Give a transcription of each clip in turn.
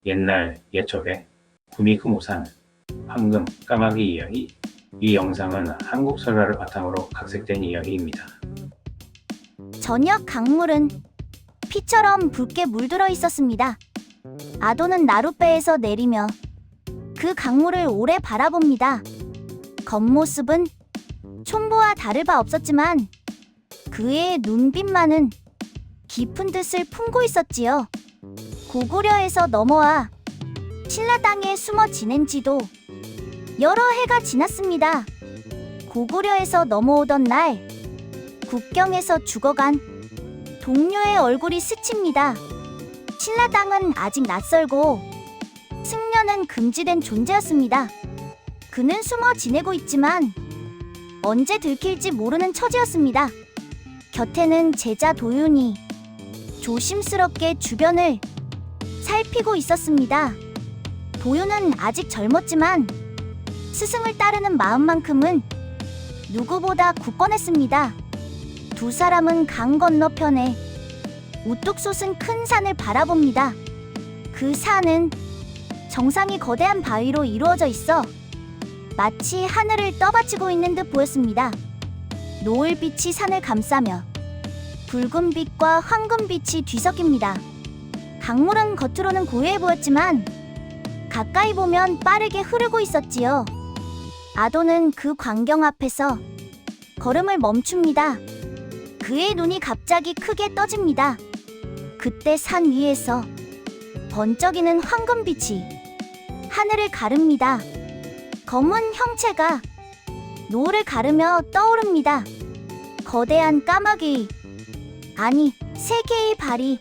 옛날 예초에 구미금우산, 황금, 까마귀 이야기. 이 영상은 한국 설화를 바탕으로 각색된 이야기입니다. 저녁 강물은 피처럼 붉게 물들어 있었습니다. 아도는 나룻배에서 내리며 그 강물을 오래 바라봅니다. 겉모습은 촌보와 다를 바 없었지만 그의 눈빛만은 깊은 뜻을 품고 있었지요. 고구려에서 넘어와 신라 땅에 숨어 지낸 지도 여러 해가 지났습니다. 고구려에서 넘어오던 날 국경에서 죽어간 동료의 얼굴이 스칩니다. 신라 땅은 아직 낯설고 승려는 금지된 존재였습니다. 그는 숨어 지내고 있지만 언제 들킬지 모르는 처지였습니다. 곁에는 제자 도윤이 조심스럽게 주변을 살피고 있었습니다. 도윤은 아직 젊었지만 스승을 따르는 마음만큼은 누구보다 굳건했습니다. 두 사람은 강 건너편에 우뚝 솟은 큰 산을 바라봅니다. 그 산은 정상이 거대한 바위로 이루어져 있어 마치 하늘을 떠받치고 있는 듯 보였습니다. 노을빛이 산을 감싸며 붉은빛과 황금빛이 뒤섞입니다. 강물은 겉으로는 고요해 보였지만 가까이 보면 빠르게 흐르고 있었지요. 아도는 그 광경 앞에서 걸음을 멈춥니다. 그의 눈이 갑자기 크게 떠집니다. 그때 산 위에서 번쩍이는 황금빛이 하늘을 가릅니다. 검은 형체가 노을을 가르며 떠오릅니다. 거대한 까마귀, 아니 세 개의 발이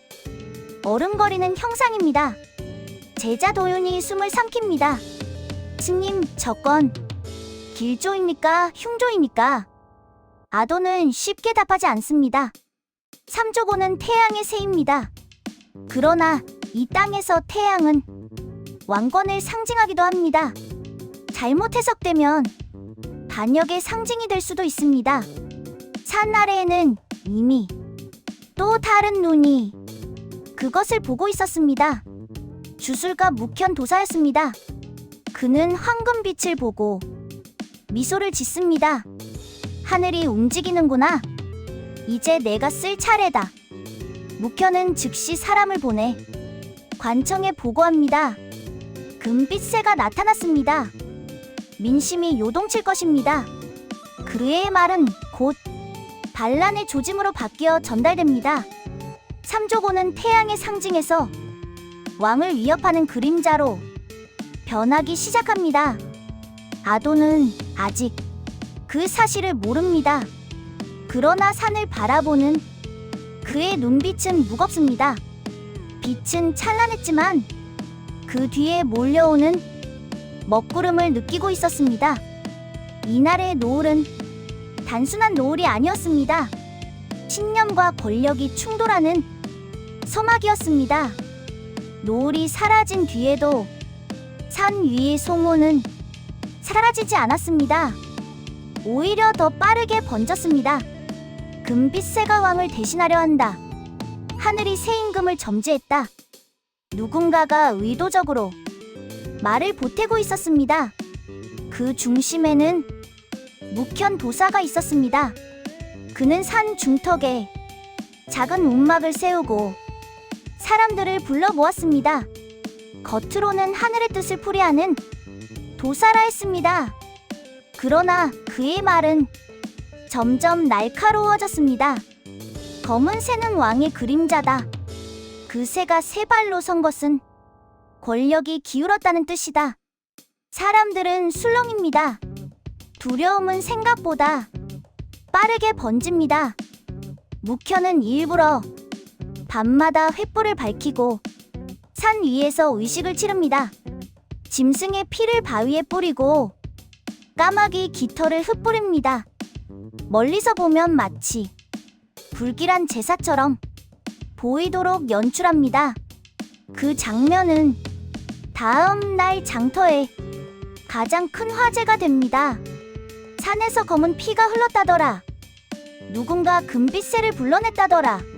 어른거리는 형상입니다. 제자 도윤이 숨을 삼킵니다. 스님, 저건 길조입니까? 흉조입니까? 아도는 쉽게 답하지 않습니다. 삼조고는 태양의 새입니다. 그러나 이 땅에서 태양은 왕권을 상징하기도 합니다. 잘못 해석되면 반역의 상징이 될 수도 있습니다. 산 아래에는 이미 또 다른 눈이 그것을 보고 있었습니다. 주술가 묵현 도사였습니다. 그는 황금빛을 보고 미소를 짓습니다. 하늘이 움직이는구나. 이제 내가 쓸 차례다. 묵현은 즉시 사람을 보내 관청에 보고합니다. 금빛새가 나타났습니다. 민심이 요동칠 것입니다. 그의 말은 곧 반란의 조짐으로 바뀌어 전달됩니다. 삼조고는 태양의 상징에서 왕을 위협하는 그림자로 변하기 시작합니다. 아도는 아직 그 사실을 모릅니다. 그러나 산을 바라보는 그의 눈빛은 무겁습니다. 빛은 찬란했지만 그 뒤에 몰려오는 먹구름을 느끼고 있었습니다. 이날의 노을은 단순한 노을이 아니었습니다. 신념과 권력이 충돌하는 서막이었습니다. 노을이 사라진 뒤에도 산 위의 소문은 사라지지 않았습니다. 오히려 더 빠르게 번졌습니다. 금빛새가 왕을 대신하려 한다. 하늘이 새 임금을 점지했다. 누군가가 의도적으로 말을 보태고 있었습니다. 그 중심에는 묵현 도사가 있었습니다. 그는 산 중턱에 작은 움막을 세우고 사람들을 불러 모았습니다. 겉으로는 하늘의 뜻을 풀이하는 도사라 했습니다. 그러나 그의 말은 점점 날카로워졌습니다. 검은 새는 왕의 그림자다. 그 새가 세 발로 선 것은 권력이 기울었다는 뜻이다. 사람들은 술렁입니다. 두려움은 생각보다 빠르게 번집니다. 묵현은 일부러 밤마다 횃불을 밝히고 산 위에서 의식을 치릅니다. 짐승의 피를 바위에 뿌리고 까마귀 깃털을 흩뿌립니다. 멀리서 보면 마치 불길한 제사처럼 보이도록 연출합니다. 그 장면은 다음 날 장터에 가장 큰 화제가 됩니다. 산에서 검은 피가 흘렀다더라. 누군가 금빛새를 불러냈다더라.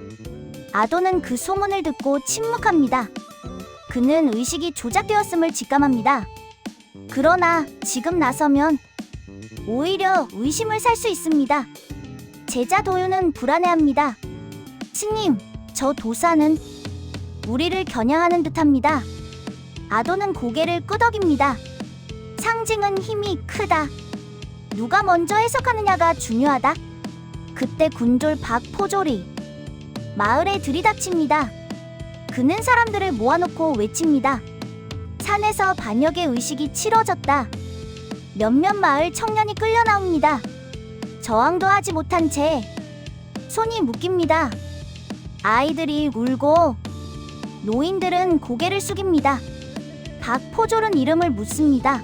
아도는 그 소문을 듣고 침묵합니다. 그는 의식이 조작되었음을 직감합니다. 그러나 지금 나서면 오히려 의심을 살 수 있습니다. 제자 도윤은 불안해합니다. 스님, 저 도사는 우리를 겨냥하는 듯합니다. 아도는 고개를 끄덕입니다. 상징은 힘이 크다. 누가 먼저 해석하느냐가 중요하다. 그때 군졸 박포졸이 마을에 들이닥칩니다. 그는 사람들을 모아놓고 외칩니다. 산에서 반역의 의식이 치러졌다. 몇몇 마을 청년이 끌려 나옵니다. 저항도 하지 못한 채 손이 묶입니다. 아이들이 울고 노인들은 고개를 숙입니다. 박포졸은 이름을 묻습니다.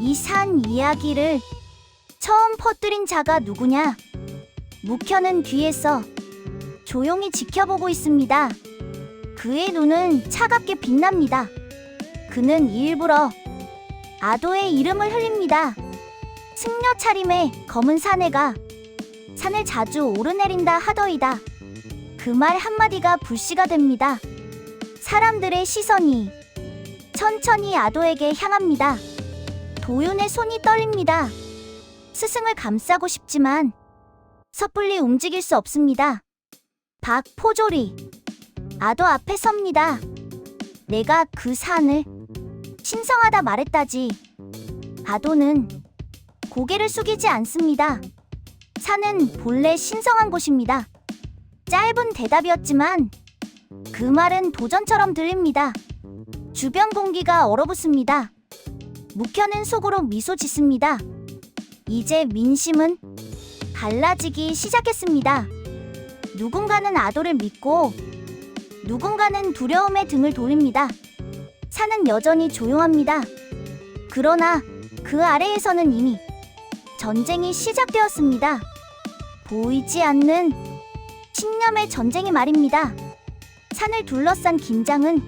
이 산 이야기를 처음 퍼뜨린 자가 누구냐? 묵현은 뒤에서 조용히 지켜보고 있습니다. 그의 눈은 차갑게 빛납니다. 그는 일부러 아도의 이름을 흘립니다. 승려 차림의 검은 사내가 산을 자주 오르내린다 하더이다. 그 말 한마디가 불씨가 됩니다. 사람들의 시선이 천천히 아도에게 향합니다. 도윤의 손이 떨립니다. 스승을 감싸고 싶지만 섣불리 움직일 수 없습니다. 박포졸이 아도 앞에 섭니다. 내가 그 산을 신성하다 말했다지. 아도는 고개를 숙이지 않습니다. 산은 본래 신성한 곳입니다. 짧은 대답이었지만 그 말은 도전처럼 들립니다. 주변 공기가 얼어붙습니다. 묵현은 속으로 미소 짓습니다. 이제 민심은 갈라지기 시작했습니다. 누군가는 아도를 믿고 누군가는 두려움에 등을 돌립니다. 산은 여전히 조용합니다. 그러나 그 아래에서는 이미 전쟁이 시작되었습니다. 보이지 않는 신념의 전쟁이 말입니다. 산을 둘러싼 긴장은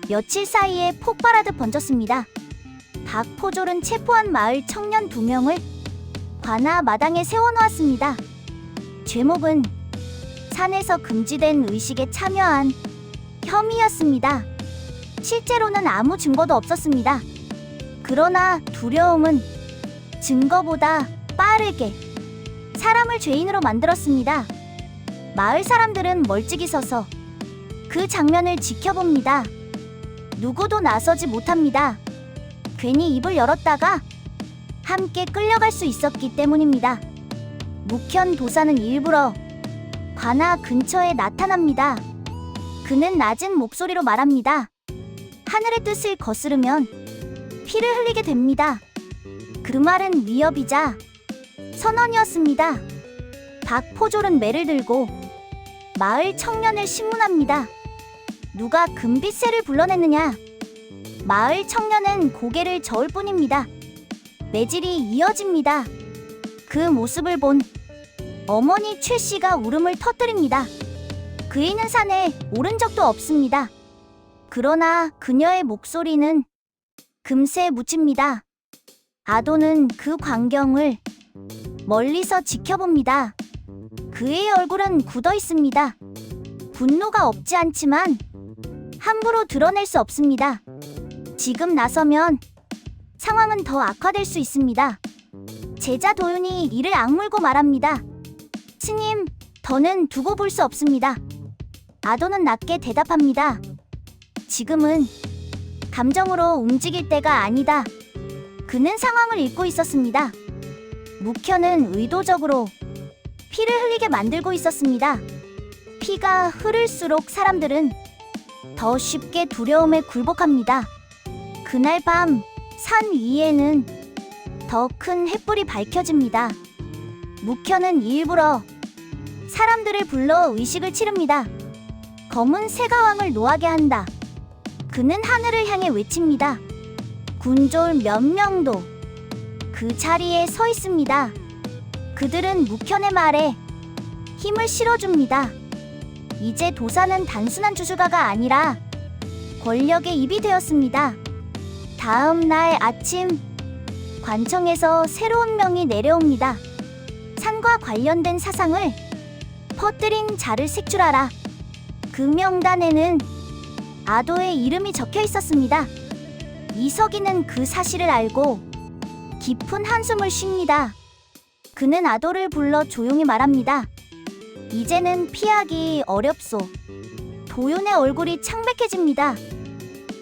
며칠 사이에 폭발하듯 번졌습니다. 박포졸은 체포한 마을 청년 2명을 관아 마당에 세워놓았습니다. 죄목은 산에서 금지된 의식에 참여한 혐의였습니다. 실제로는 아무 증거도 없었습니다. 그러나 두려움은 증거보다 빠르게 사람을 죄인으로 만들었습니다. 마을 사람들은 멀찍이 서서 그 장면을 지켜봅니다. 누구도 나서지 못합니다. 괜히 입을 열었다가 함께 끌려갈 수 있었기 때문입니다. 묵현 도사는 일부러 관아 근처에 나타납니다. 그는 낮은 목소리로 말합니다. 하늘의 뜻을 거스르면 피를 흘리게 됩니다. 그 말은 위협이자 선언이었습니다. 박포졸은 매를 들고 마을 청년을 신문합니다. 누가 금빛새를 불러냈느냐? 마을 청년은 고개를 저을 뿐입니다. 매질이 이어집니다. 그 모습을 본 어머니 최 씨가 울음을 터뜨립니다. 그이는 산에 오른 적도 없습니다. 그러나 그녀의 목소리는 금세 묻힙니다. 아도는 그 광경을 멀리서 지켜봅니다. 그의 얼굴은 굳어 있습니다. 분노가 없지 않지만 함부로 드러낼 수 없습니다. 지금 나서면 상황은 더 악화될 수 있습니다. 제자 도윤이 이를 악물고 말합니다. 스님, 더는 두고 볼 수 없습니다. 아도는 낮게 대답합니다. 지금은 감정으로 움직일 때가 아니다. 그는 상황을 읽고 있었습니다. 묵현은 의도적으로 피를 흘리게 만들고 있었습니다. 피가 흐를수록 사람들은 더 쉽게 두려움에 굴복합니다. 그날 밤 산 위에는 더 큰 횃불이 밝혀집니다. 묵현은 일부러 사람들을 불러 의식을 치릅니다. 검은 새가왕을 노하게 한다. 그는 하늘을 향해 외칩니다. 군졸 몇 명도 그 자리에 서 있습니다. 그들은 묵현의 말에 힘을 실어줍니다. 이제 도사는 단순한 주술가가 아니라 권력의 입이 되었습니다. 다음 날 아침, 관청에서 새로운 명이 내려옵니다. 산과 관련된 사상을 퍼뜨린 자를 색출하라. 그 명단에는 아도의 이름이 적혀 있었습니다. 이석이는 그 사실을 알고 깊은 한숨을 쉽니다. 그는 아도를 불러 조용히 말합니다. 이제는 피하기 어렵소. 도윤의 얼굴이 창백해집니다.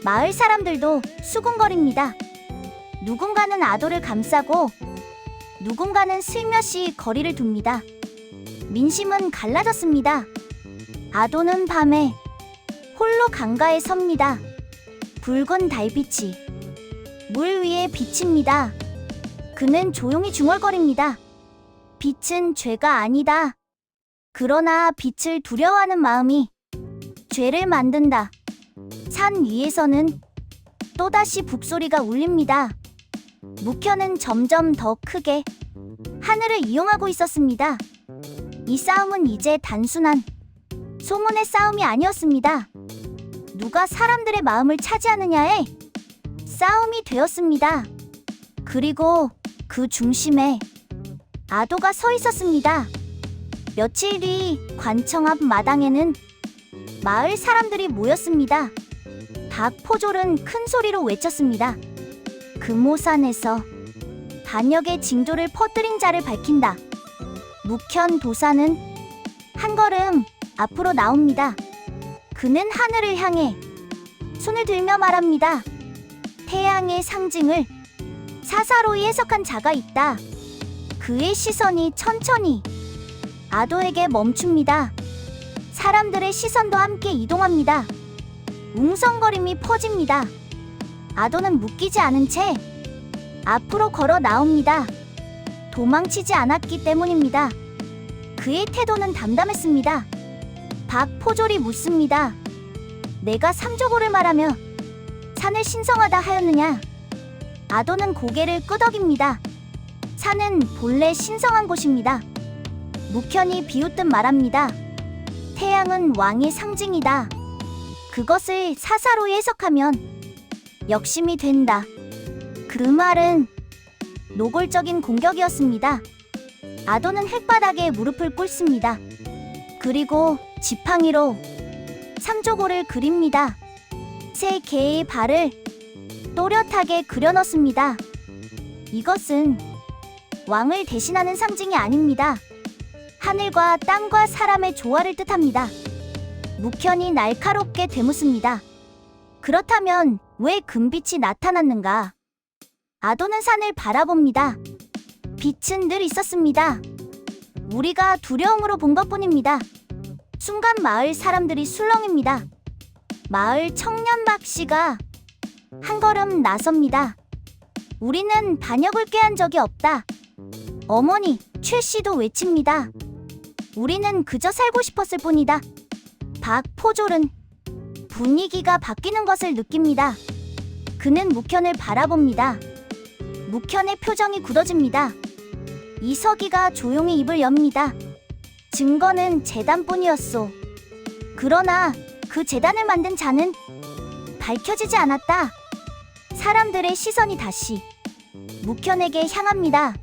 마을 사람들도 수군거립니다. 누군가는 아도를 감싸고 누군가는 슬며시 거리를 둡니다. 민심은 갈라졌습니다. 아도는 밤에 홀로 강가에 섭니다. 붉은 달빛이 물 위에 비칩니다. 그는 조용히 중얼거립니다. 빛은 죄가 아니다. 그러나 빛을 두려워하는 마음이 죄를 만든다. 산 위에서는 또다시 북소리가 울립니다. 묵현은 점점 더 크게 하늘을 이용하고 있었습니다. 이 싸움은 이제 단순한 소문의 싸움이 아니었습니다. 누가 사람들의 마음을 차지하느냐의 싸움이 되었습니다. 그리고 그 중심에 아도가 서 있었습니다. 며칠 뒤 관청 앞 마당에는 마을 사람들이 모였습니다. 박포졸은 큰 소리로 외쳤습니다. 금오산에서 반역의 징조를 퍼뜨린 자를 밝힌다. 묵현 도사는 한 걸음 앞으로 나옵니다. 그는 하늘을 향해 손을 들며 말합니다. 태양의 상징을 사사로이 해석한 자가 있다. 그의 시선이 천천히 아도에게 멈춥니다. 사람들의 시선도 함께 이동합니다. 웅성거림이 퍼집니다. 아도는 묶이지 않은 채 앞으로 걸어 나옵니다. 도망치지 않았기 때문입니다. 그의 태도는 담담했습니다. 박포졸이 묻습니다. 내가 삼조고를 말하며 산을 신성하다 하였느냐? 아도는 고개를 끄덕입니다. 산은 본래 신성한 곳입니다. 묵현이 비웃듯 말합니다. 태양은 왕의 상징이다. 그것을 사사로이 해석하면 역심이 된다. 그 말은 노골적인 공격이었습니다. 아도는 흙바닥에 무릎을 꿇습니다. 그리고 지팡이로 삼조고를 그립니다. 세 개의 발을 또렷하게 그려넣습니다. 이것은 왕을 대신하는 상징이 아닙니다. 하늘과 땅과 사람의 조화를 뜻합니다. 묵현이 날카롭게 되묻습니다. 그렇다면 왜 금빛이 나타났는가? 아도는 산을 바라봅니다. 빛은 늘 있었습니다. 우리가 두려움으로 본 것뿐입니다. 순간 마을 사람들이 술렁입니다. 마을 청년 박 씨가 한 걸음 나섭니다. 우리는 반역을 꾀한 적이 없다. 어머니, 최 씨도 외칩니다. 우리는 그저 살고 싶었을 뿐이다. 박포졸은 분위기가 바뀌는 것을 느낍니다. 그는 묵현을 바라봅니다. 묵현의 표정이 굳어집니다. 이석이가 조용히 입을 엽니다. 증거는 재단뿐이었소. 그러나 그 재단을 만든 자는 밝혀지지 않았다. 사람들의 시선이 다시 묵현에게 향합니다.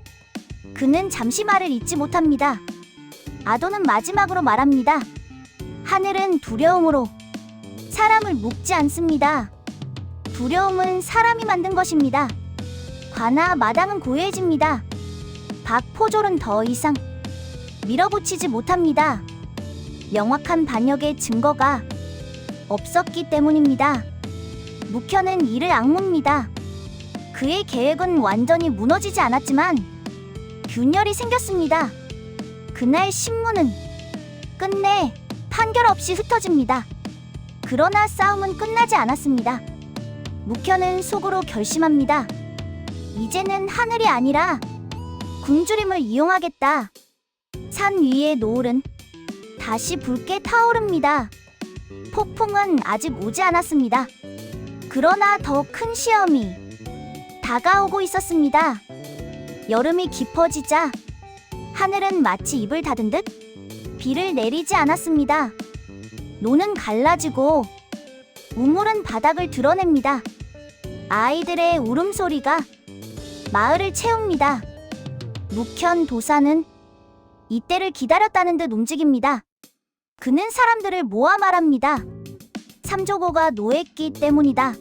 그는 잠시 말을 잇지 못합니다. 아도는 마지막으로 말합니다. 하늘은 두려움으로 사람을 묶지 않습니다. 두려움은 사람이 만든 것입니다. 관아 마당은 고요해집니다. 박포졸은 더 이상 밀어붙이지 못합니다. 명확한 반역의 증거가 없었기 때문입니다. 묵현은 이를 악뭅니다. 그의 계획은 완전히 무너지지 않았지만 균열이 생겼습니다. 그날 신문은 끝내 판결 없이 흩어집니다. 그러나 싸움은 끝나지 않았습니다. 묵현은 속으로 결심합니다. 이제는 하늘이 아니라 굶주림을 이용하겠다. 산 위의 노을은 다시 붉게 타오릅니다. 폭풍은 아직 오지 않았습니다. 그러나 더 큰 시험이 다가오고 있었습니다. 여름이 깊어지자 하늘은 마치 입을 닫은 듯 비를 내리지 않았습니다. 노는 갈라지고 우물은 바닥을 드러냅니다. 아이들의 울음소리가 마을을 채웁니다. 묵현 도사는 이때를 기다렸다는 듯 움직입니다. 그는 사람들을 모아 말합니다. 삼조고가 노했기 때문이다.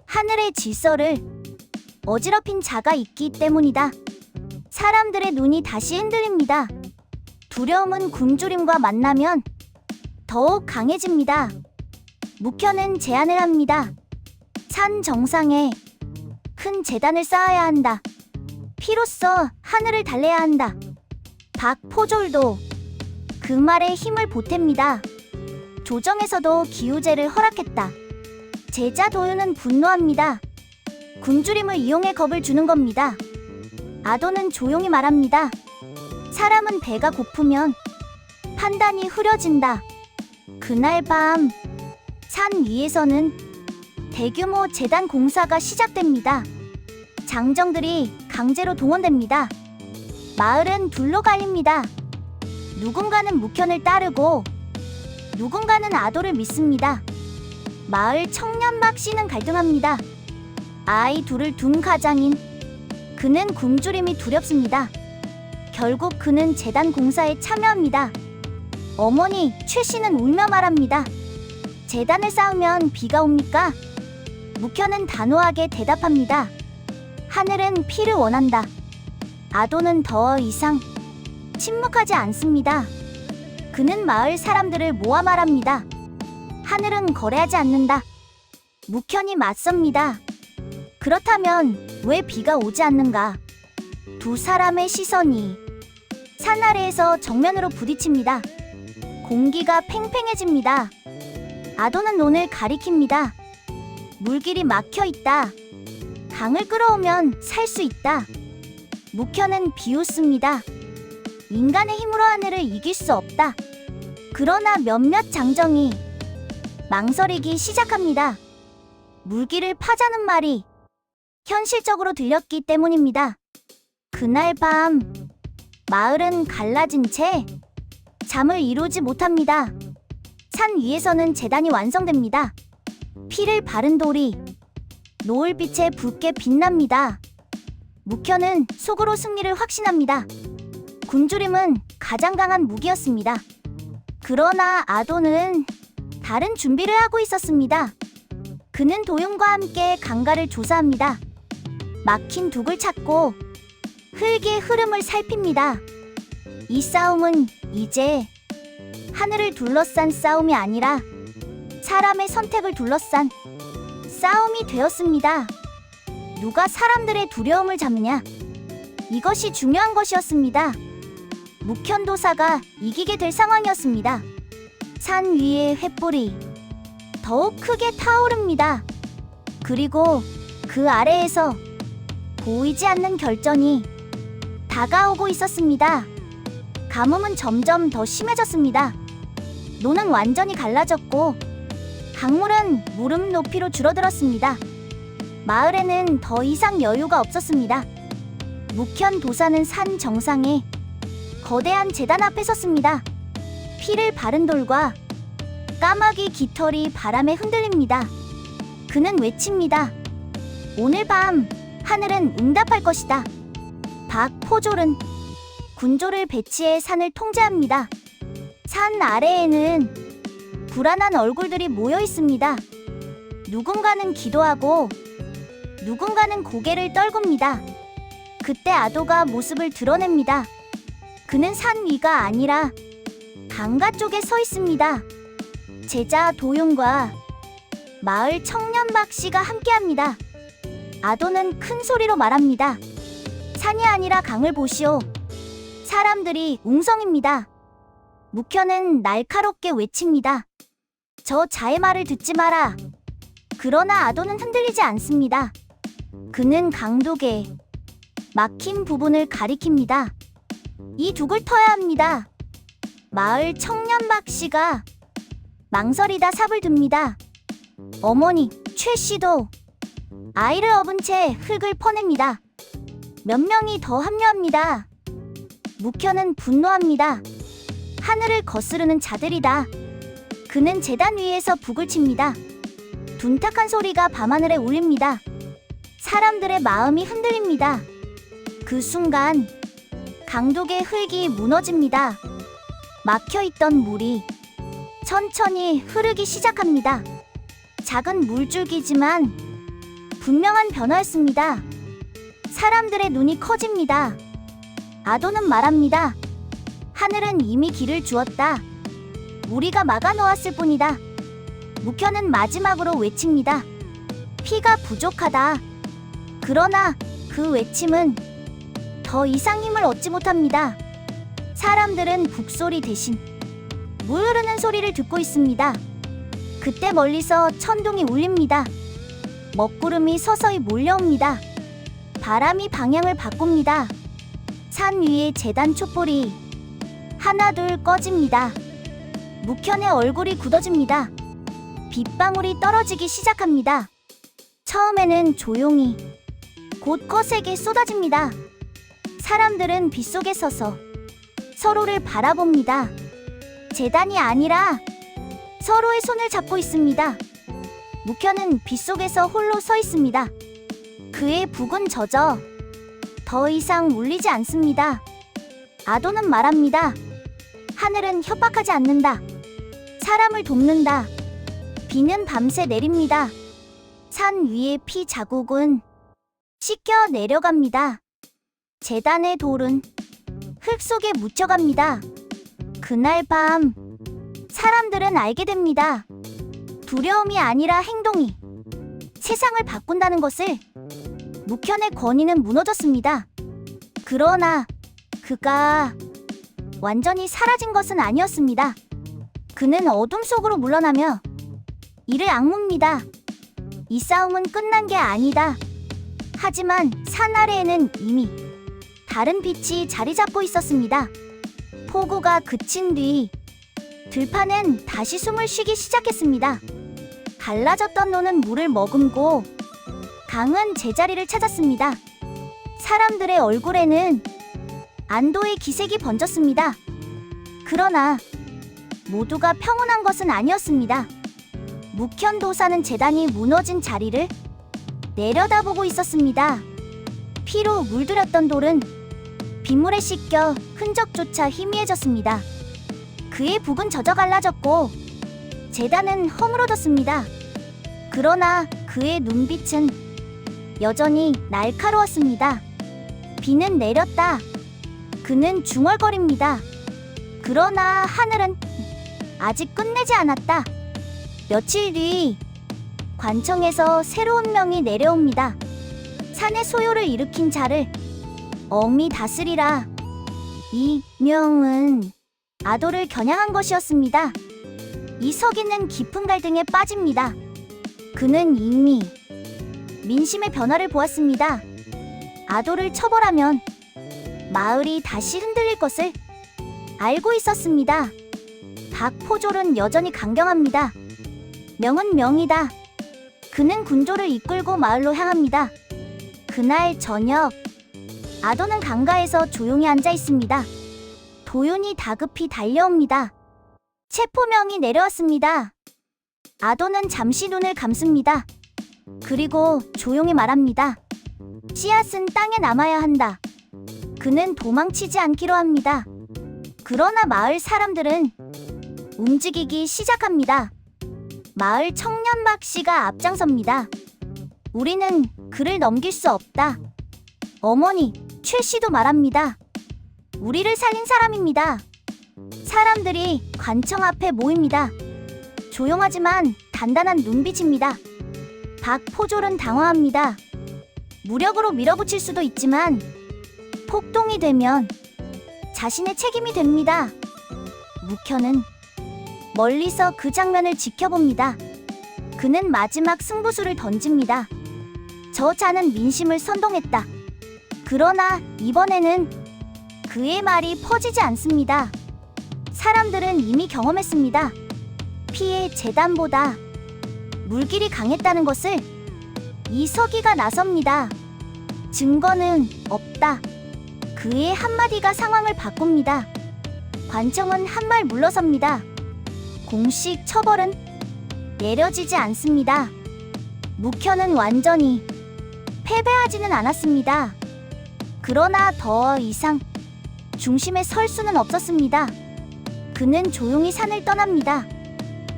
하늘의 질서를 어지럽힌 자가 있기 때문이다. 사람들의 눈이 다시 흔들립니다. 두려움은 굶주림과 만나면 더욱 강해집니다. 묵현은 제안을 합니다. 산 정상에 큰 제단을 쌓아야 한다. 피로써 하늘을 달래야 한다. 박포졸도 그 말에 힘을 보탭니다. 조정에서도 기우제를 허락했다. 제자 도윤은 분노합니다. 굶주림을 이용해 겁을 주는 겁니다. 아도는 조용히 말합니다. 사람은 배가 고프면 판단이 흐려진다. 그날 밤 산 위에서는 대규모 재단 공사가 시작됩니다. 장정들이 강제로 동원됩니다. 마을은 둘로 갈립니다. 누군가는 묵현을 따르고 누군가는 아도를 믿습니다. 마을 청년 박 씨는 갈등합니다. 아이 둘을 둔 가장인 그는 굶주림이 두렵습니다. 결국 그는 재단 공사에 참여합니다. 어머니 최 씨는 울며 말합니다. 재단을 쌓으면 비가 옵니까? 묵현은 단호하게 대답합니다. 하늘은 피를 원한다. 아도는 더 이상 침묵하지 않습니다. 그는 마을 사람들을 모아 말합니다. 하늘은 거래하지 않는다. 묵현이 맞섭니다. 그렇다면 왜 비가 오지 않는가? 두 사람의 시선이 산 아래에서 정면으로 부딪힙니다. 공기가 팽팽해집니다. 아도는 논을 가리킵니다. 물길이 막혀 있다. 강을 끌어오면 살 수 있다. 묵현은 비웃습니다. 인간의 힘으로 하늘을 이길 수 없다. 그러나 몇몇 장정이 망설이기 시작합니다. 물길을 파자는 말이 현실적으로 들렸기 때문입니다. 그날 밤 마을은 갈라진 채 잠을 이루지 못합니다. 산 위에서는 재단이 완성됩니다. 피를 바른 돌이 노을빛에 붉게 빛납니다. 묵현은 속으로 승리를 확신합니다. 굶주림은 가장 강한 무기였습니다. 그러나 아도는 다른 준비를 하고 있었습니다. 그는 도윤과 함께 강가를 조사합니다. 막힌 둑을 찾고 흙의 흐름을 살핍니다. 이 싸움은 이제 하늘을 둘러싼 싸움이 아니라 사람의 선택을 둘러싼 싸움이 되었습니다. 누가 사람들의 두려움을 잡느냐? 이것이 중요한 것이었습니다. 묵현도사가 이기게 될 상황이었습니다. 산 위의 횃불이 더욱 크게 타오릅니다. 그리고 그 아래에서 보이지 않는 결전이 다가오고 있었습니다. 가뭄은 점점 더 심해졌습니다. 논은 완전히 갈라졌고 강물은 무릎 높이로 줄어들었습니다. 마을에는 더 이상 여유가 없었습니다. 묵현 도사는 산 정상에 거대한 제단 앞에 섰습니다. 피를 바른 돌과 까마귀 깃털이 바람에 흔들립니다. 그는 외칩니다. 오늘 밤 하늘은 응답할 것이다. 박포졸은 군조를 배치해 산을 통제합니다. 산 아래에는 불안한 얼굴들이 모여 있습니다. 누군가는 기도하고 누군가는 고개를 떨굽니다. 그때 아도가 모습을 드러냅니다. 그는 산 위가 아니라 강가 쪽에 서 있습니다. 제자 도윤과 마을 청년 박 씨가 함께합니다. 아도는 큰 소리로 말합니다. 산이 아니라 강을 보시오. 사람들이 웅성입니다. 묵현은 날카롭게 외칩니다. 저 자의 말을 듣지 마라. 그러나 아도는 흔들리지 않습니다. 그는 강둑에 막힌 부분을 가리킵니다. 이 둑을 터야 합니다. 마을 청년 박 씨가 망설이다 삽을 듭니다. 어머니 최 씨도 아이를 업은 채 흙을 퍼냅니다. 몇 명이 더 합류합니다. 묵현은 분노합니다. 하늘을 거스르는 자들이다. 그는 제단 위에서 북을 칩니다. 둔탁한 소리가 밤하늘에 울립니다. 사람들의 마음이 흔들립니다. 그 순간 강둑의 흙이 무너집니다. 막혀있던 물이 천천히 흐르기 시작합니다. 작은 물줄기지만 분명한 변화였습니다. 사람들의 눈이 커집니다. 아도는 말합니다. 하늘은 이미 길을 주었다. 우리가 막아 놓았을 뿐이다. 묵현은 마지막으로 외칩니다. 피가 부족하다. 그러나 그 외침은 더 이상 힘을 얻지 못합니다. 사람들은 북소리 대신 물 흐르는 소리를 듣고 있습니다. 그때 멀리서 천둥이 울립니다. 먹구름이 서서히 몰려옵니다. 바람이 방향을 바꿉니다. 산 위에 재단 촛불이 하나둘 꺼집니다. 묵현의 얼굴이 굳어집니다. 빗방울이 떨어지기 시작합니다. 처음에는 조용히, 곧 거세게 쏟아집니다. 사람들은 빗속에 서서 서로를 바라봅니다. 재단이 아니라 서로의 손을 잡고 있습니다. 묵현은 빗속에서 홀로 서 있습니다. 그의 북은 젖어 더 이상 울리지 않습니다. 아도는 말합니다. 하늘은 협박하지 않는다. 사람을 돕는다. 비는 밤새 내립니다. 산 위의 피 자국은 씻겨 내려갑니다. 재단의 돌은 흙 속에 묻혀갑니다. 그날 밤 사람들은 알게 됩니다. 두려움이 아니라 행동이 세상을 바꾼다는 것을. 묵현의 권위는 무너졌습니다. 그러나 그가 완전히 사라진 것은 아니었습니다. 그는 어둠 속으로 물러나며 이를 악뭅니다. 이 싸움은 끝난 게 아니다. 하지만 산 아래에는 이미 다른 빛이 자리 잡고 있었습니다. 폭우가 그친 뒤 들판은 다시 숨을 쉬기 시작했습니다. 갈라졌던 노는 물을 머금고 강은 제자리를 찾았습니다. 사람들의 얼굴에는 안도의 기색이 번졌습니다. 그러나 모두가 평온한 것은 아니었습니다. 묵현 도사는 재단이 무너진 자리를 내려다보고 있었습니다. 피로 물들였던 돌은 빗물에 씻겨 흔적조차 희미해졌습니다. 그의 북은 젖어 갈라졌고 재단은 허물어졌습니다. 그러나 그의 눈빛은 여전히 날카로웠습니다. 비는 내렸다. 그는 중얼거립니다. 그러나 하늘은 아직 끝내지 않았다. 며칠 뒤 관청에서 새로운 명이 내려옵니다. 산의 소요를 일으킨 자를 엄히 다스리라. 이 명은 아도를 겨냥한 것이었습니다. 이 서기는 깊은 갈등에 빠집니다. 그는 이미 민심의 변화를 보았습니다. 아도를 처벌하면 마을이 다시 흔들릴 것을 알고 있었습니다. 박포졸은 여전히 강경합니다. 명은 명이다. 그는 군조를 이끌고 마을로 향합니다. 그날 저녁 아도는 강가에서 조용히 앉아 있습니다. 도윤이 다급히 달려옵니다. 체포명이 내려왔습니다. 아도는 잠시 눈을 감습니다. 그리고 조용히 말합니다. 씨앗은 땅에 남아야 한다. 그는 도망치지 않기로 합니다. 그러나 마을 사람들은 움직이기 시작합니다. 마을 청년막 씨가 앞장섭니다. 우리는 그를 넘길 수 없다. 어머니, 최 씨도 말합니다. 우리를 살린 사람입니다. 사람들이 관청 앞에 모입니다. 조용하지만 단단한 눈빛입니다. 박포졸은 당황합니다. 무력으로 밀어붙일 수도 있지만 폭동이 되면 자신의 책임이 됩니다. 묵현은 멀리서 그 장면을 지켜봅니다. 그는 마지막 승부수를 던집니다. 저 자는 민심을 선동했다. 그러나 이번에는 그의 말이 퍼지지 않습니다. 사람들은 이미 경험했습니다. 피의 재단보다 물길이 강했다는 것을. 이 서기가 나섭니다. 증거는 없다. 그의 한마디가 상황을 바꿉니다. 관청은 한 발 물러섭니다. 공식 처벌은 내려지지 않습니다. 묵현은 완전히 패배하지는 않았습니다. 그러나 더 이상 중심에 설 수는 없었습니다. 그는 조용히 산을 떠납니다.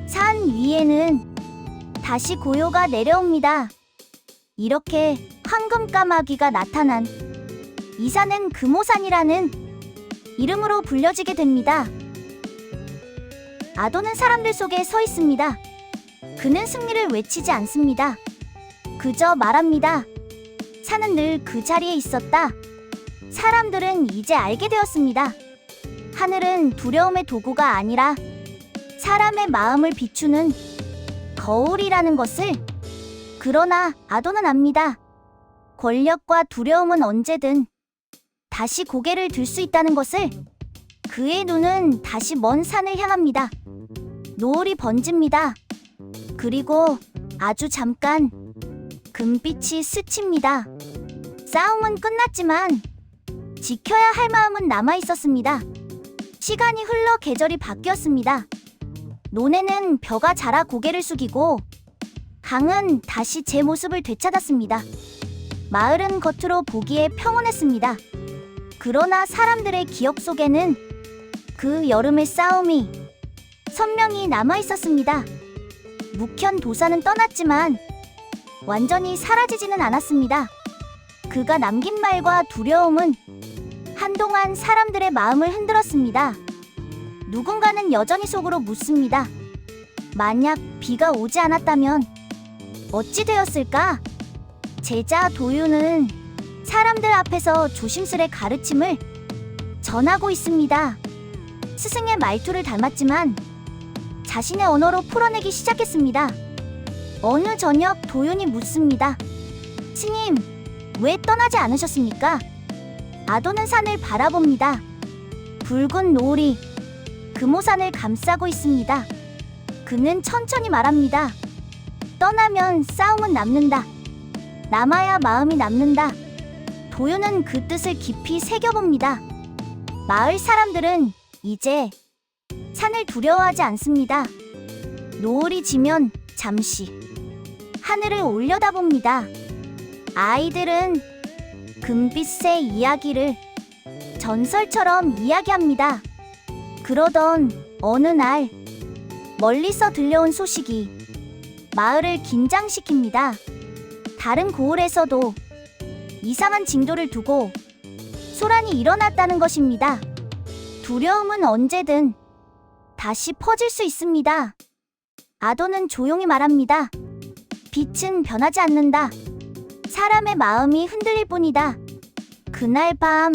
산 위에는 다시 고요가 내려옵니다. 이렇게 황금까마귀가 나타난 이 산은 금오산이라는 이름으로 불려지게 됩니다. 아도는 사람들 속에 서 있습니다. 그는 승리를 외치지 않습니다. 그저 말합니다. 산은 늘 그 자리에 있었다. 사람들은 이제 알게 되었습니다. 하늘은 두려움의 도구가 아니라 사람의 마음을 비추는 거울이라는 것을. 그러나 아도는 압니다. 권력과 두려움은 언제든 다시 고개를 들 수 있다는 것을. 그의 눈은 다시 먼 산을 향합니다. 노을이 번집니다. 그리고 아주 잠깐 금빛이 스칩니다. 싸움은 끝났지만 지켜야 할 마음은 남아 있었습니다. 시간이 흘러 계절이 바뀌었습니다. 논에는 벼가 자라 고개를 숙이고 강은 다시 제 모습을 되찾았습니다. 마을은 겉으로 보기에 평온했습니다. 그러나 사람들의 기억 속에는 그 여름의 싸움이 선명히 남아 있었습니다. 묵현 도사는 떠났지만 완전히 사라지지는 않았습니다. 그가 남긴 말과 두려움은 한동안 사람들의 마음을 흔들었습니다. 누군가는 여전히 속으로 묻습니다. 만약 비가 오지 않았다면 어찌 되었을까? 제자 도유는 사람들 앞에서 조심스레 가르침을 전하고 있습니다. 스승의 말투를 닮았지만 자신의 언어로 풀어내기 시작했습니다. 어느 저녁 도윤이 묻습니다. 스님, 왜 떠나지 않으셨습니까? 아도는 산을 바라봅니다. 붉은 노을이 금오산을 감싸고 있습니다. 그는 천천히 말합니다. 떠나면 싸움은 남는다. 남아야 마음이 남는다. 도윤은 그 뜻을 깊이 새겨봅니다. 마을 사람들은 이제 산을 두려워하지 않습니다. 노을이 지면 잠시 하늘을 올려다봅니다. 아이들은 금빛의 이야기를 전설처럼 이야기합니다. 그러던 어느 날 멀리서 들려온 소식이 마을을 긴장시킵니다. 다른 고을에서도 이상한 징조를 두고 소란이 일어났다는 것입니다. 두려움은 언제든 다시 퍼질 수 있습니다. 아도는 조용히 말합니다. 빛은 변하지 않는다. 사람의 마음이 흔들릴 뿐이다. 그날 밤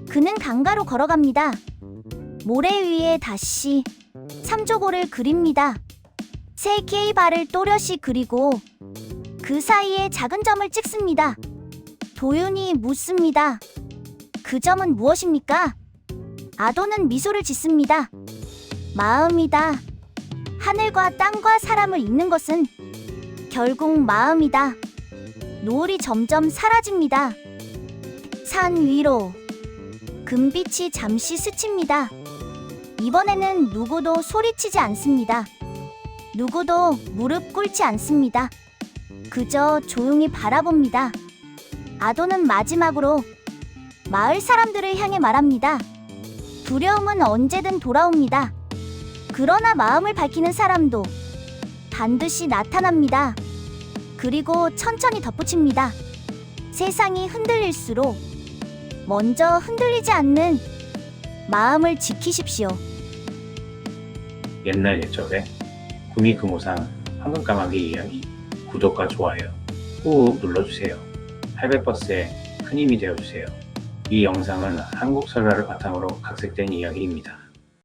그는 강가로 걸어갑니다. 모래 위에 다시 삼조고를 그립니다. 세 개의 발을 또렷이 그리고 그 사이에 작은 점을 찍습니다. 도윤이 묻습니다. 그 점은 무엇입니까? 아도는 미소를 짓습니다. 마음이다. 하늘과 땅과 사람을 잇는 것은 결국 마음이다. 노을이 점점 사라집니다. 산 위로 금빛이 잠시 스칩니다. 이번에는 누구도 소리치지 않습니다. 누구도 무릎 꿇지 않습니다. 그저 조용히 바라봅니다. 아도는 마지막으로 마을 사람들을 향해 말합니다. 두려움은 언제든 돌아옵니다. 그러나 마음을 밝히는 사람도 반드시 나타납니다. 그리고 천천히 덧붙입니다. 세상이 흔들릴수록 먼저 흔들리지 않는 마음을 지키십시오. 옛날 옛적에 구미금오산 황금까마귀 이야기 구독과 좋아요 꾹 눌러주세요. 800버스에 큰 힘이 되어주세요. 이 영상은 한국 설화를 바탕으로 각색된 이야기입니다.